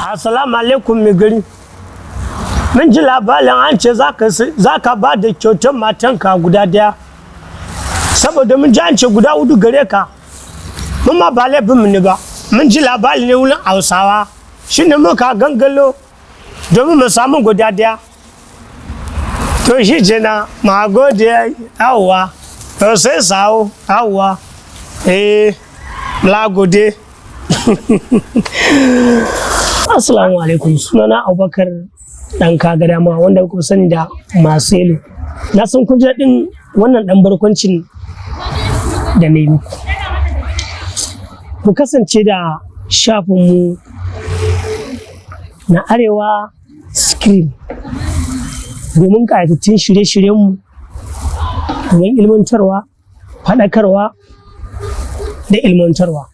Assalamu alaikum mai gari. Mun ji labarin an ce za ka ba da kyautar matanka guda daya. Saboda mun ji an ce guda hudu gare ka. Mun ma ba laifin mu ne ba. Mun ji labarin ne wurin Hausawa. Shi ne muka gangalo domin mu samu guda daya. To shi ce na ma gode yawwa. To sai sawo yawwa. La gode. Assalamu alaikum, sunana Abubakar dan kaga dama wanda kuka sani da Maselo. Na san kun ji daɗin wannan ɗan barkwancin da na yi muku. Ku kasance da shafinmu na Arewa Screen domin ƙayatattun shirye-shiryenmu domin ilmantarwa, faɗakarwa da ilmantarwa.